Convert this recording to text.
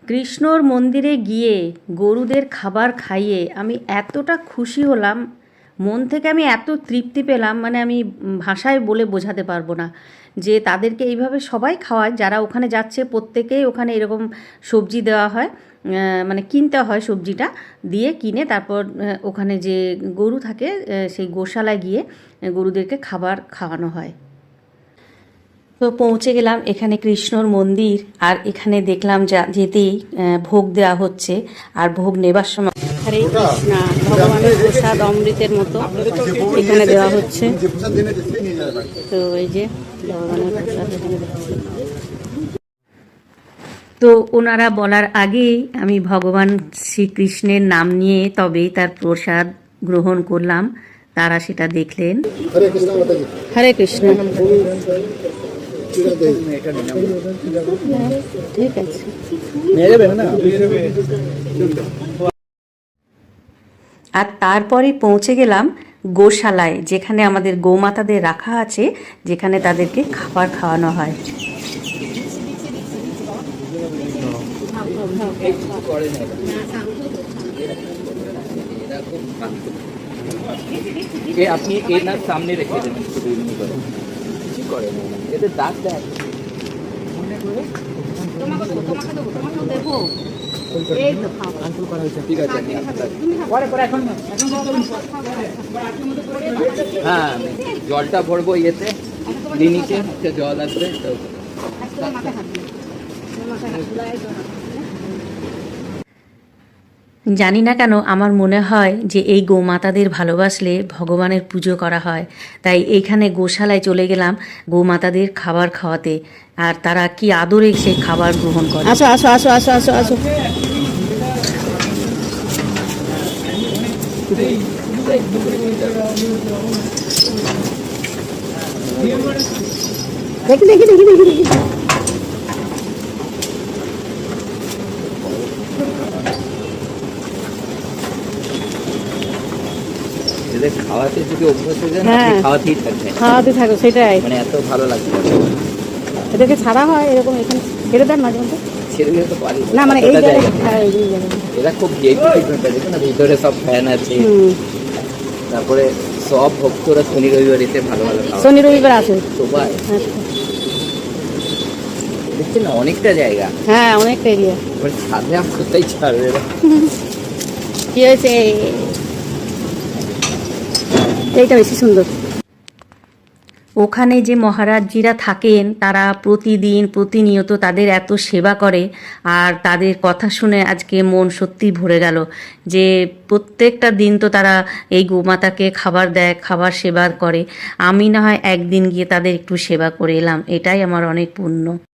কৃষ্ণর মন্দিরে গিয়ে গরুদের খাবার খাইয়ে আমি এতটা খুশি হলাম, মন থেকে আমি এত তৃপ্তি পেলাম, মানে আমি ভাষায় বলে বোঝাতে পারবো না। যে তাদেরকে এইভাবে সবাই খাওয়ায়, যারা ওখানে যাচ্ছে প্রত্যেকেই ওখানে এরকম সবজি দেওয়া হয়, মানে কিনতে হয় সবজিটা, দিয়ে কিনে তারপর ওখানে যে গরু থাকে সেই গোশালায় গিয়ে গরুদেরকে খাবার খাওয়ানো হয়। তো পৌঁছে গেলাম এখানে কৃষ্ণর মন্দির, আর এখানে দেখলাম যেতেই ভোগ দেওয়া হচ্ছে, আর ভোগ নেবার সময় হরে কৃষ্ণ ভগবানের প্রসাদ অমৃতের মতো এখানে দেওয়া হচ্ছে। তো এই যে ভগবানের প্রসাদ এখানে দিচ্ছে। তো ওনারা বলার আগেই আমি ভগবান শ্রীকৃষ্ণের নাম নিয়ে তবেই তার প্রসাদ গ্রহণ করলাম। তারা সেটা দেখলেন। হরে কৃষ্ণ। ঠিক আছে। আর তারপরে পৌঁছে গেলাম গোশালায়, যেখানে আমাদের গোমাতাদের রাখা আছে, যেখানে তাদেরকে খাবার খাওয়ানো হয়। আপনি এনার সামনে রেখে দেবেন, এতে দাগ দেয়। হ্যাঁ, জলটা ভরবো ইয়েতে, ক্লিনিকে জল আসবে। জানি না কেন আমার মনে হয় যে এই গোমাতাদের ভালোবাসলে ভগবানের পুজো করা হয়, তাই এইখানে গোশালায় চলে গেলাম গোমাতাদের খাবার খাওয়াতে। আর তারা কি আদরে সেই খাবার গ্রহণ করে। আসো আসো আসো আসো আসো আসো। দেখি দেখি দেখি দেখি দেখি। খাওয়াতে যদি অভ্যাস হয়ে যায় না, খাওয়াতেই থাকবে, খাওয়াতে থাকো, সেটাই মানে এত ভালো লাগছে। এদেরকে ছাড়া হয় এরকম, এখানে ছেড়ে দেন মাঝে মধ্যে। ছেড়ে দিতে তো পারি না, মানে এই জায়গায় এরা খুব দেখো না, ভিতরে সব ফ্যান আছে। তারপরে সব ভক্তরা শনি রবিবার এতে ভালো ভালো শনি রবিবার আসে সবাই। দেখছি না অনেকটা জায়গা, হ্যাঁ অনেকটা এরিয়া। ছাদে কোথায় ছাড়বে, কি হয়েছে এইটা বেশি সুন্দর। ওখানে যে মহারাজজিরা থাকেন তারা প্রতিদিন প্রতিনিয়ত তাদের এত সেবা করে, আর তাদের কথা শুনে আজকে মন সত্যি ভরে গেল যে প্রত্যেকটা দিন তো তারা এই গোমাতাকে খাবার দেয়, খাবার সেবা করে। আমি না হয় একদিন গিয়ে তাদের একটু সেবা করে এলাম, এটাই আমার অনেক পুণ্য।